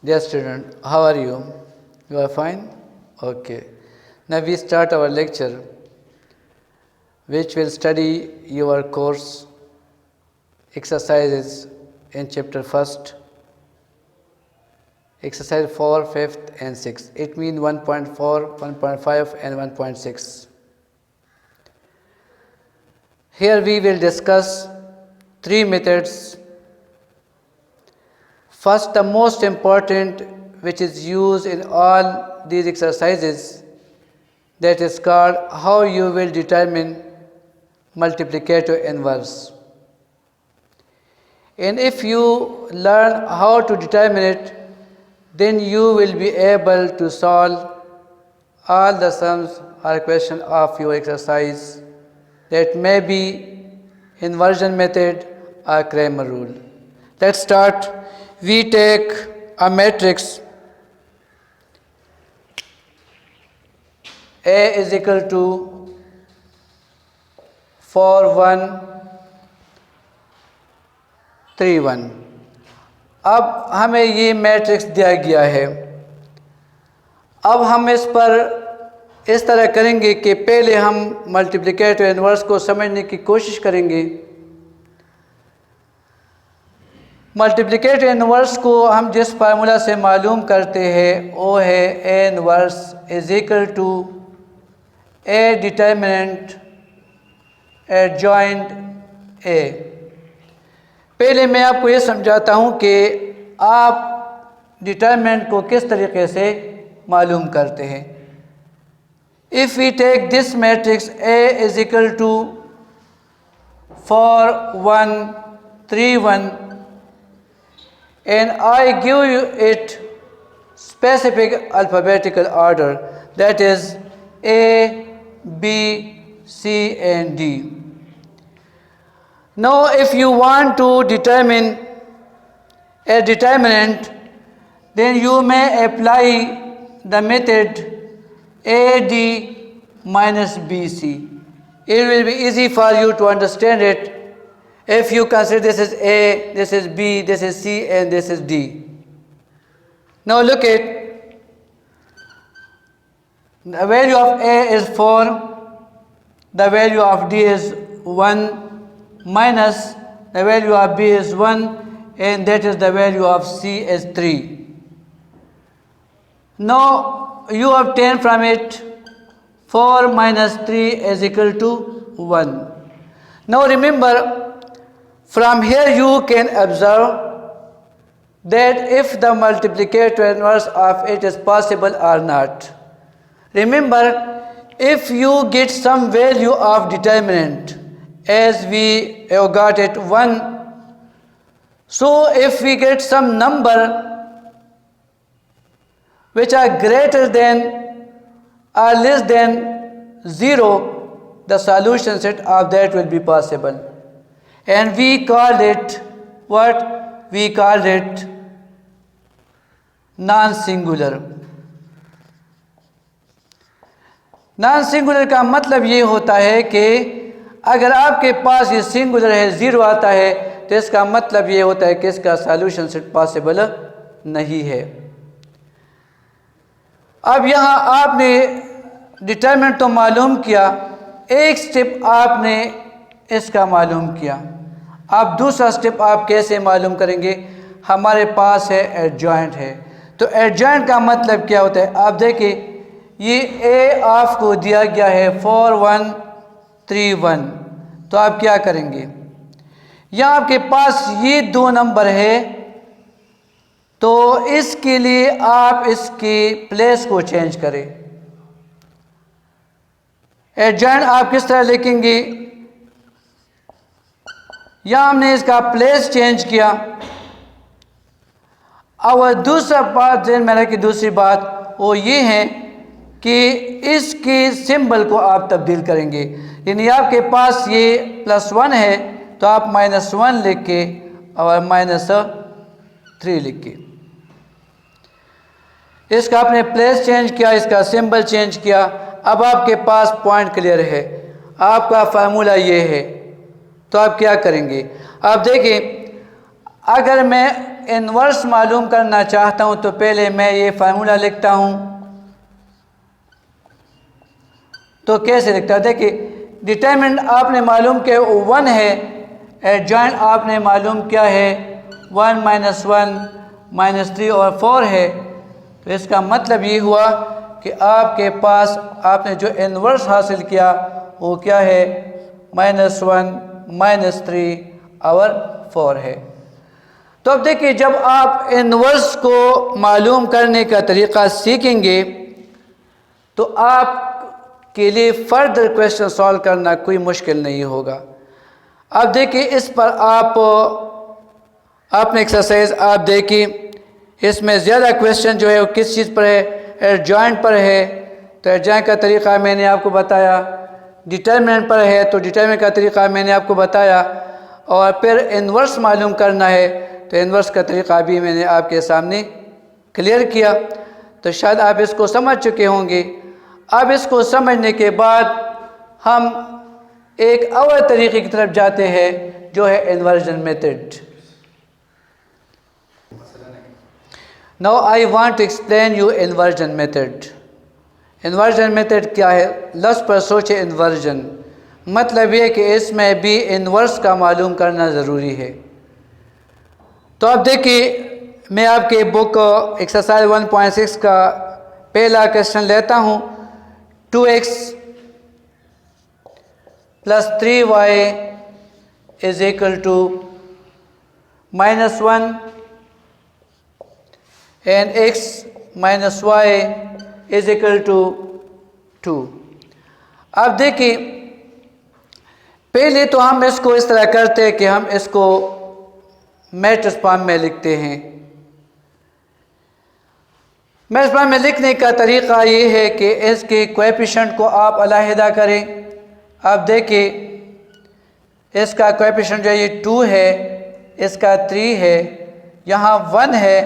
Dear student, how are you? You are fine? Okay. Now we start our lecture, which will study your course exercises in chapter 1st, exercise 4, 5th and 6th. It means 1.4, 1.5 and 1.6. Here we will discuss three methods. First, the most important, which is used in all these exercises, that is called how you will determine multiplicative inverse. And if you learn how to determine it, then you will be able to solve all the sums or question of your exercise. That may be inversion method or Cramer rule. Let's start. We take a matrix A is equal to 4, 1, 3, 1. अब हमें ये matrix दिया गया है। अब हम इस पर इस तरह करेंगे कि पहले हम मल्टीप्लिकेटिव इन्वर्स को समझने की कोशिश करेंगे। मल्टीप्लिकेटिव इन्वर्स को हम जिस फार्मूला से मालूम करते हैं वो है A inverse is equal to A determinant adjoint A. पहले मैं आपको ये समझाता हूँ कि आप डिटर्मिनेंट को किस तरीके से मालूम करते हैं। If we take this matrix A is equal to 4, 1, 3, 1 and I give you it specific alphabetical order, that is A, B, C and D. Now if you want to determine a determinant, then you may apply the method AD minus BC. It will be easy for you to understand it if you consider this is A, this is B, this is C and this is D. Now look at the value of A is 4, the value of D is 1 minus the value of B is 1 and that is the value of C is 3. Now you obtain from it 4 minus 3 is equal to 1. Now remember, from here you can observe that if the multiplicative inverse of it is possible or not. Remember, if you get some value of determinant, as we have got it 1, so if we get some number which are greater than or less than 0, the solution set of that will be possible. And we call it what? We call it non-singular. Non-singular का मतलब ये होता है कि अगर आपके पास ये singular है, 0 आता है, तो इसका मतलब ये होता है कि इसका सॉल्यूशन सेट पॉसिबल नहीं है। अब यहाँ आपने डिटरमिनेंट तो मालूम किया, एक स्टेप आपने इसका मालूम किया। अब दूसरा स्टेप आप कैसे मालूम करेंगे? हमारे पास है एडजॉइंट है, तो एडजॉइंट का मतलब क्या होता है? आप देखिए ये ए आपको दिया गया है 4, 1, 3, 1, तो आप क्या करेंगे? यहाँ आपके पास ये 2 नंबर है, तो इसके लिए आप इसके प्लेस को चेंज करें। एडजॉइंट आप किस तरह लिखेंगे? यहाँ हमने इसका प्लेस चेंज किया। और दूसरा बात ध्यान में रखिए, दूसरी बात वो ये है कि इसके सिंबल को आप तब्दील करेंगे। यानी आपके पास ये +1 है तो आप -1 लिख के और -3 लिख के इसका आपने प्लेस चेंज किया, इसका सिंबल चेंज किया। अब आपके पास पॉइंट क्लियर है, आपका फार्मूला ये है, तो आप क्या करेंगे? आप देखिए, अगर मैं इन्वर्स मालूम करना चाहता हूँ तो पहले मैं ये फार्मूला लिखता हूँ। तो कैसे लिखता है? देखिए, डिटरमिनेंट आपने मालूम किया 1 है, एडजॉइंट आपने मालूम किया है 1 - 1 - 3 और 4 है। तो इसका मतलब ये हुआ कि आपके पास आपने जो इन्वर्स हासिल किया वो क्या है? -1 - 3 और 4 है। तो अब देखिए, जब आप इन्वर्स को मालूम करने का तरीक़ा सीखेंगे तो आप के लिए फर्दर क्वेश्चन सॉल्व करना कोई मुश्किल नहीं होगा। अब देखिए, इस पर आपने एक्सरसाइज आप देखिए, इसमें ज़्यादा क्वेश्चन जो है वो किस चीज़ पर है? एडजॉइंट पर है। तो एडजॉइंट का तरीक़ा मैंने आपको बताया। डिटरमिनेंट पर है तो डिटरमिनेंट का तरीक़ा मैंने आपको बताया। और फिर इन्वर्स मालूम करना है तो इन्वर्स का तरीक़ा भी मैंने आपके सामने क्लियर किया। तो शायद आप इसको समझ चुके होंगे। अब इसको समझने के बाद हम एक और तरीक़े की तरफ जाते हैं जो है inversion method. Now I want to explain you inversion method. Inversion method क्या है? लफ्ज़ पर सोचे। इन्वर्जन मतलब ये कि इसमें भी इन्वर्स का मालूम करना ज़रूरी है। तो अब देखिए, मैं आपके बुक एक्सरसाइज 1.6 का पहला क्वेश्चन लेता हूँ। 2x + 3y = -1 and x - y = 2। अब देखिए, पहले तो हम इसको इस तरह करते हैं कि हम इसको मैट्रिक्स फॉर्म में लिखते हैं। मैट्रिक्स फॉर्म में लिखने का तरीक़ा ये है कि इसके कोएफिशिएंट को आप अलहदा करें। अब देखिए, इसका कोएफिशिएंट जो ये 2 है, इसका 3 है, यहाँ 1 है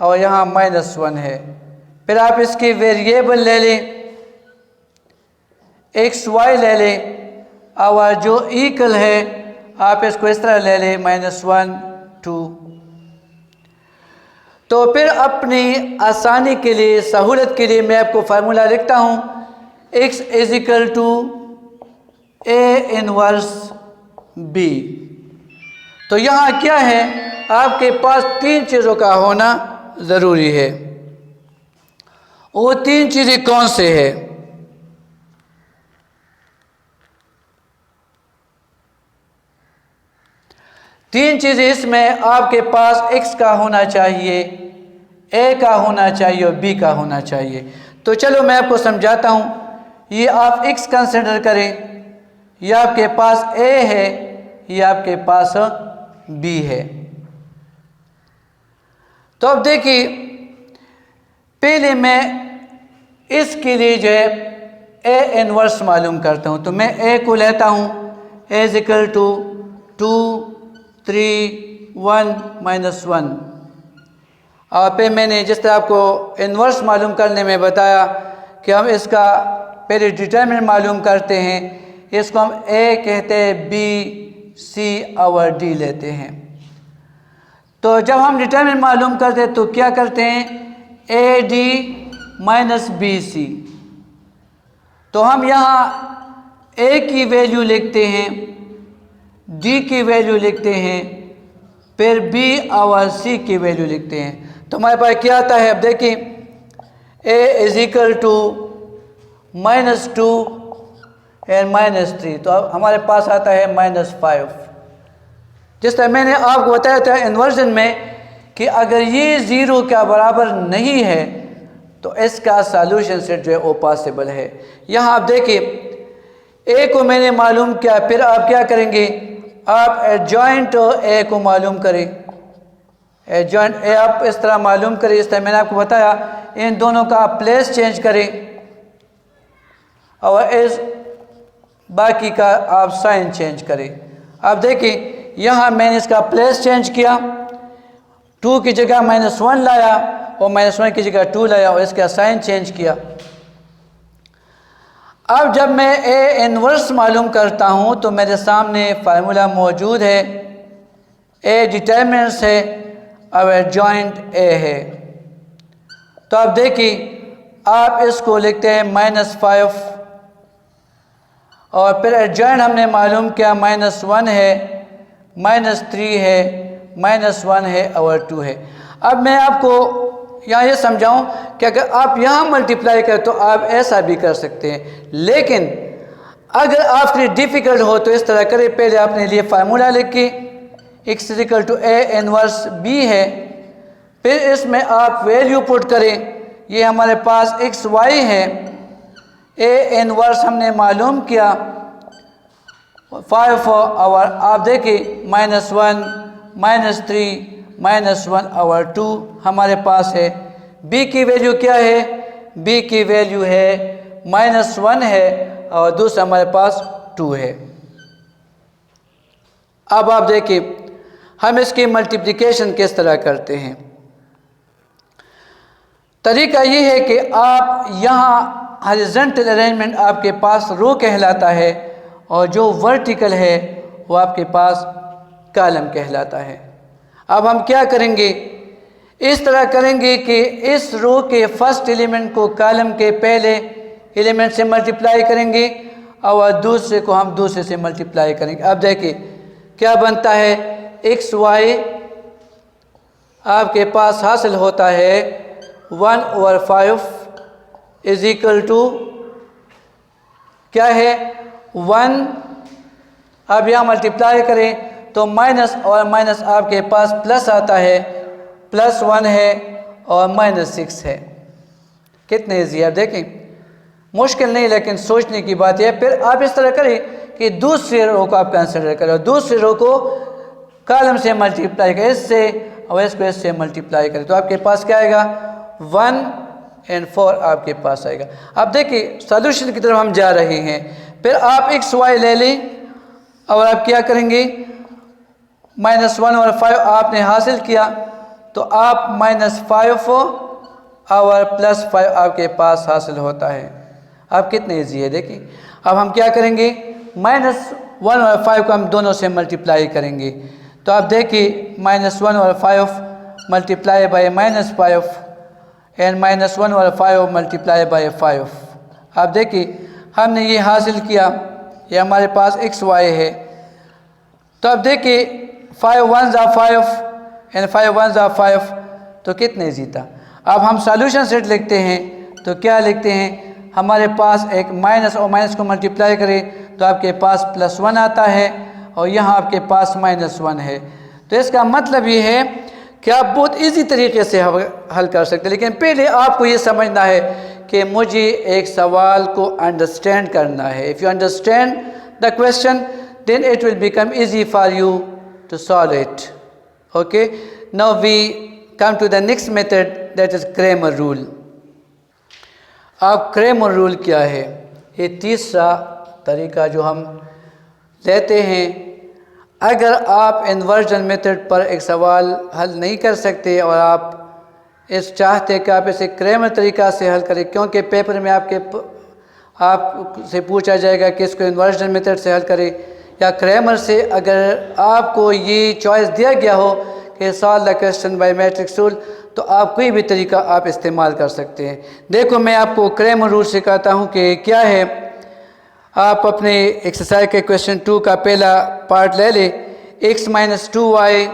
और यहाँ -1 है। फिर आप इसके वेरिएबल ले लें, x y ले लें और जो इक्वल है आप इसको इस तरह ले लें -1 2। तो फिर अपनी आसानी के लिए, सहूलत के लिए मैं आपको फार्मूला लिखता हूँ। x = a inverse b। तो यहाँ क्या है? आपके पास 3 चीज़ों का होना ज़रूरी है। वो 3 चीज़ें कौन से हैं? तीन चीज़ें इसमें आपके पास x का होना चाहिए, a का होना चाहिए और b का होना चाहिए। तो चलो मैं आपको समझाता हूँ। ये आप x कंसिडर करें, ये आपके पास a है, ये आपके पास b है। तो अब देखिए, पहले मैं इसके लिए जो है a इन्वर्स मालूम करता हूँ। तो मैं a को लेता हूँ, a = 2 3 1 -1। और फिर मैंने जिस तरह आपको इन्वर्स मालूम करने में बताया कि हम इसका पहले डिटरमिनेंट मालूम करते हैं, इसको हम a कहते हैं, b c और d लेते हैं। तो जब हम डिटरमिनेंट मालूम करते हैं तो क्या करते हैं? a d - b c। तो हम यहाँ a की वैल्यू लिखते हैं, d की वैल्यू लिखते हैं, फिर b और c की वैल्यू लिखते हैं। तो हमारे पास क्या आता है? अब देखिए, a = -2 और -3। तो अब हमारे पास आता है -5। जिस तरह मैंने आपको बताया था इन्वर्जन में कि अगर ये 0 के बराबर नहीं है तो इसका सॉल्यूशन सेट जो है वो पॉसिबल है। यहाँ आप देखिए, a को मैंने मालूम किया, फिर आप क्या करेंगे? आप एडजॉइंट a को मालूम करें। एडजॉइंट a आप इस तरह मालूम करें, इस तरह मैंने आपको बताया। इन दोनों का आप प्लेस चेंज करें और इस बाकी का आप साइन चेंज करें। अब देखिए, यहाँ मैंने इसका प्लेस चेंज किया, 2 की जगह -1 लाया और -1 की जगह 2 लाया और इसका साइन चेंज किया। अब जब मैं a इन्वर्स मालूम करता हूँ तो मेरे सामने फार्मूला मौजूद है, a डिटरमिनेंट्स है अब एडजॉइंट ए है। तो अब देखिए, आप इसको लिखते हैं -5 और फिर एडजॉइंट हमने मालूम किया -1 है, -3 है, -1 है और 2 है। अब मैं आपको यहाँ ये समझाऊं कि अगर आप यहाँ मल्टीप्लाई करें तो आप ऐसा भी कर सकते हैं, लेकिन अगर आपके लिए डिफ़िकल्ट हो तो इस तरह करें। पहले आपने लिए फार्मूला लिखी, x = a इनवर्स b है, फिर इसमें आप वैल्यू पुट करें। ये हमारे पास x y है, a इनवर्स हमने मालूम किया 5 और आप देखिए -1, -3, -1 और 2 हमारे पास है। b की वैल्यू क्या है? b की वैल्यू है -1 है और दूसरा हमारे पास 2 है। अब आप देखिए हम इसकी मल्टीप्लिकेशन किस तरह करते हैं। तरीका ये है कि आप यहाँ हॉरिजॉन्टल अरेंजमेंट आपके पास रो कहलाता है और जो वर्टिकल है वो आपके पास कॉलम कहलाता है। अब हम क्या करेंगे, इस तरह करेंगे कि इस रो के फर्स्ट एलिमेंट को कॉलम के पहले एलिमेंट से मल्टीप्लाई करेंगे और दूसरे को हम दूसरे से मल्टीप्लाई करेंगे। अब देखिए क्या बनता है, एक्स वाई आपके पास हासिल होता है 1/5 = क्या है 1। अब यहाँ मल्टीप्लाई करें तो माइनस और माइनस आपके पास प्लस आता है, +1 है और -6 है। कितने ईजी है, देखें मुश्किल नहीं लेकिन सोचने की बात है। फिर आप इस तरह करें कि दूसरे रो को आप कंसिडर करें और दूसरे रो को कॉलम से मल्टीप्लाई करें, इससे और इसको इससे मल्टीप्लाई करें तो आपके पास क्या आएगा 1 और 4 आपके पास आएगा। अब देखिए सॉल्यूशन की तरफ हम जा रहे हैं। फिर आप एक्स वाई ले लें और आप क्या करेंगे, -1 और 5 आपने हासिल किया तो आप -5 और +5 आपके पास हासिल होता है। अब कितने ईजी है देखिए। अब हम क्या करेंगे, -1 और 5 को हम दोनों से मल्टीप्लाई करेंगे तो आप देखिए -1 और 5 मल्टीप्लाई बाय -5 एंड -1 और 5 मल्टीप्लाई बाय 5। आप देखिए हमने ये हासिल किया, ये हमारे पास एक्स वाई है। तो अब देखिए 5 1 ज़ा 5 एंड 5 1 ज़ा 5 तो कितने जीता। अब हम सॉल्यूशन सेट लिखते हैं तो क्या लिखते हैं, हमारे पास एक माइनस और माइनस को मल्टीप्लाई करें तो आपके पास +1 आता है और यहाँ आपके पास -1 है। तो इसका मतलब ये है कि आप बहुत इजी तरीके से हल कर सकते हैं, लेकिन पहले आपको ये समझना है कि मुझे एक सवाल को अंडरस्टैंड करना है। If you understand the question then it will become easy for you to solve it. Okay, now we come to the next method, that is Cramer rule. अब क्रेमर रूल क्या है, ये तीसरा तरीका जो हम लेते हैं। अगर आप इन्वर्जन मेथड पर एक सवाल हल नहीं कर सकते और आप इस चाहते कि आप इसे क्रेमर तरीका से हल करें, क्योंकि पेपर में आपसे पूछा जाएगा कि इसको इन्वर्जन मेथड से हल करें या क्रेमर से। अगर आपको ये चॉइस दिया गया हो कि solve the question by matrix rule, तो आप कोई भी तरीका आप इस्तेमाल कर सकते हैं। देखो मैं आपको क्रेमर रूल सिखाता हूँ कि क्या है। आप अपने एक्सरसाइज के क्वेश्चन 2 का पहला पार्ट ले लें, x - 2y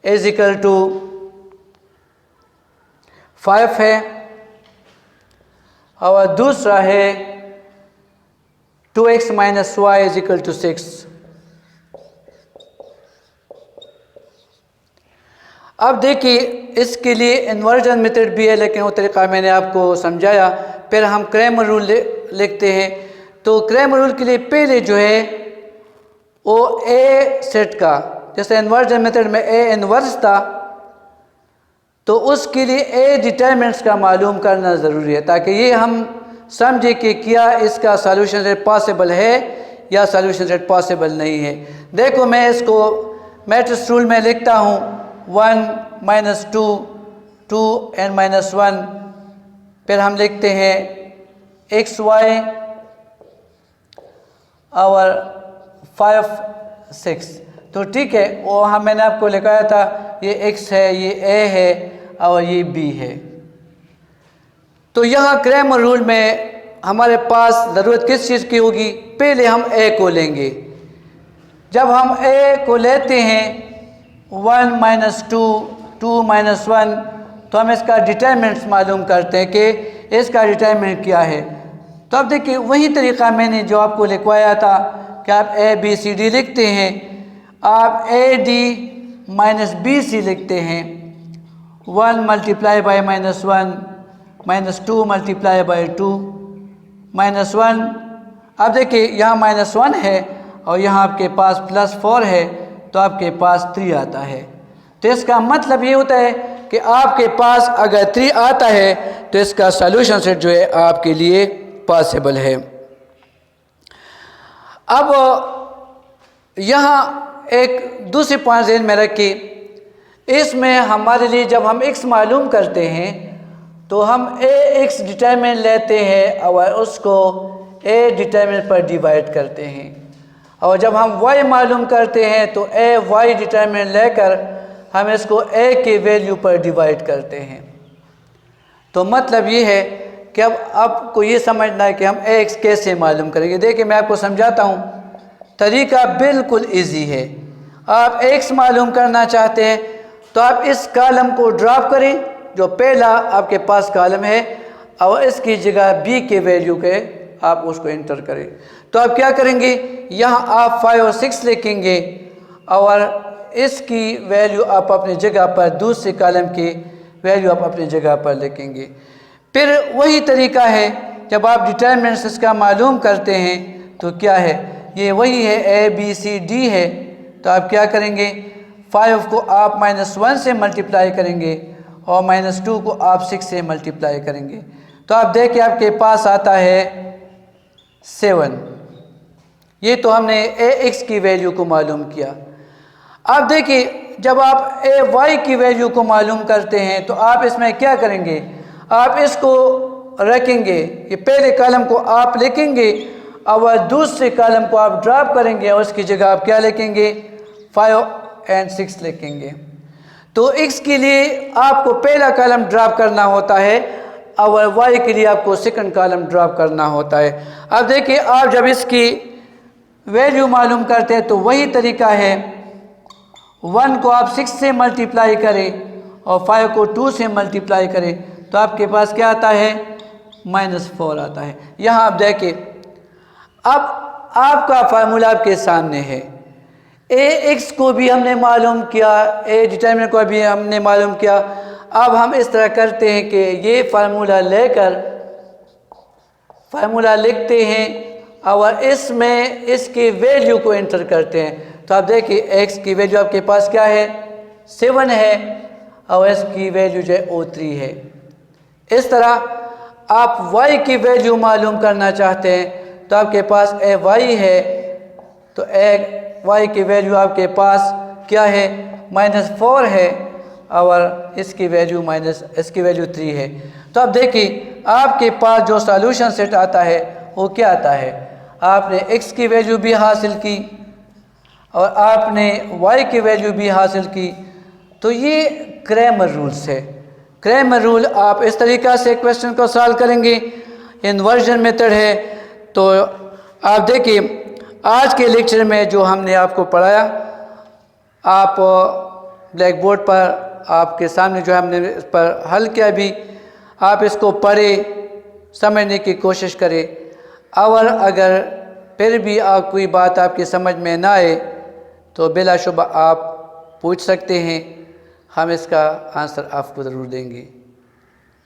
= 5 है और दूसरा है 2x - y = 6। अब देखिए इसके लिए इन्वर्जन मेथड भी है, लेकिन वो तरीका मैंने आपको समझाया। फिर हम क्रेमर रूल लिखते हैं। तो क्रेमर रूल के लिए पहले जो है वो ए सेट का, जैसे इन्वर्जन मेथड में ए इन्वर्स था, तो उसके लिए ए डिटरमिनेंट्स का मालूम करना ज़रूरी है ताकि ये हम समझे कि क्या इसका सॉल्यूशन सेट पॉसिबल है या सॉल्यूशन सेट पॉसिबल नहीं है। देखो मैं इसको मैट्रिक्स रूल में लिखता हूँ 1 - 2 2 और -1। फिर हम लिखते हैं एक्स वाई और 5 6। तो तो ठीक है, वो हाँ मैंने आपको लिखाया था ये x है, ये a है और ये b है। तो यहाँ क्रैमर रूल में हमारे पास ज़रूरत किस चीज़ की होगी? पहले हम a को लेंगे। जब हम a को लेते हैं 1 माइनस 2, 2 माइनस 1, तो हम इसका डिटरमिनेंट्स मालूम करते हैं कि इसका डिटरमिनेंट क्या है। तो अब देखिए वही तरीक़ा मैंने जो आपको लिखवाया था कि आप a b c d लिखते हैं, आप a d minus b c लिखते हैं। 1 multiply by minus 1 minus 2 multiply by 2 minus 1। अब देखिए यहाँ माइनस 1 है और यहाँ आपके पास प्लस 4 है, तो आपके पास 3 आता है। तो इसका मतलब ये होता है कि आपके पास अगर 3 आता है तो इसका सॉल्यूशन सेट जो है आपके लिए पॉसिबल है। अब यहाँ एक दूसरी पॉइंट ज़हन में रखिए, इसमें हमारे लिए जब हम x मालूम करते हैं तो हम ax डिटरमिनेंट लेते हैं और उसको a डिटरमिनेंट पर डिवाइड करते हैं, और जब हम y मालूम करते हैं तो y डिटरमिनेंट लेकर हम इसको a के वैल्यू पर डिवाइड करते हैं। तो मतलब ये है कि अब आपको ये समझना है कि हम x कैसे मालूम करेंगे। देखिए मैं आपको समझाता हूँ, तरीका बिल्कुल इजी है। आप x मालूम करना चाहते हैं तो आप इस कॉलम को ड्रॉप करें जो पहला आपके पास कॉलम है, और इसकी जगह b के वैल्यू के आप उसको इंटर करें। तो आप क्या करेंगे, यहाँ आप 5 और 6 लिखेंगे और इसकी वैल्यू आप अपनी जगह पर, दूसरे कॉलम की वैल्यू आप अपनी जगह पर लिखेंगे। फिर वही तरीका है, जब आप डिटरमिनेंट्स इसका मालूम करते हैं तो क्या है, ये वही है a b c d है। तो आप क्या करेंगे, 5 को आप -1 से मल्टीप्लाई करेंगे और -2 को आप 6 से मल्टीप्लाई करेंगे। तो आप देखिए आपके पास आता है 7। ये तो हमने ax की वैल्यू को मालूम किया। अब देखिए जब आप ay की वैल्यू को मालूम करते हैं तो आप इसमें क्या करेंगे, आप इसको रखेंगे, ये पहले कॉलम को आप लिखेंगे और दूसरे कॉलम को आप ड्रॉप करेंगे और उसकी जगह आप क्या लिखेंगे, 5 और 6 लिखेंगे। तो x के लिए आपको पहला कॉलम ड्रॉप करना होता है और y के लिए आपको सेकंड कॉलम ड्रॉप करना होता है। अब देखिए आप जब इसकी वैल्यू मालूम करते हैं तो वही तरीका है, 1 को आप 6 से मल्टीप्लाई करें और 5 को 2 से मल्टीप्लाई करें तो आपके पास क्या आता है, -4 आता है। यहाँ आप देखिए अब आपका फार्मूला आपके सामने है, ax को भी हमने मालूम किया, a डिटरमिनेंट को भी हमने मालूम किया। अब हम इस तरह करते हैं कि ये फार्मूला लेकर फार्मूला लिखते हैं और इसमें इसकी वैल्यू को एंटर करते हैं। तो आप देखिए x की वैल्यू आपके पास क्या है, 7 है और इसकी वैल्यू जो है 3 है। इस तरह आप y की वैल्यू मालूम करना चाहते हैं तो आपके पास y है, तो y की वैल्यू आपके पास क्या है, -4 है और इसकी वैल्यू इसकी वैल्यू 3 है। तो अब देखिए आपके पास जो सॉल्यूशन सेट आता है वो क्या आता है, आपने x की वैल्यू भी हासिल की और आपने y की वैल्यू भी हासिल की। तो ये क्रैमर रूल्स है। क्रैमर रूल आप इस तरीक़ा से क्वेश्चन को सॉल्व करेंगे, इन्वर्जन मेथड है। तो आप देखिए आज के लेक्चर में जो हमने आपको पढ़ाया, आप ब्लैक बोर्ड पर आपके सामने जो हमने इस पर हल किया भी, आप इसको पढ़े समझने की कोशिश करें, और अगर फिर भी आप कोई बात आपकी समझ में ना आए तो बिलाशुबा आप पूछ सकते हैं, हम इसका आंसर आपको ज़रूर देंगे।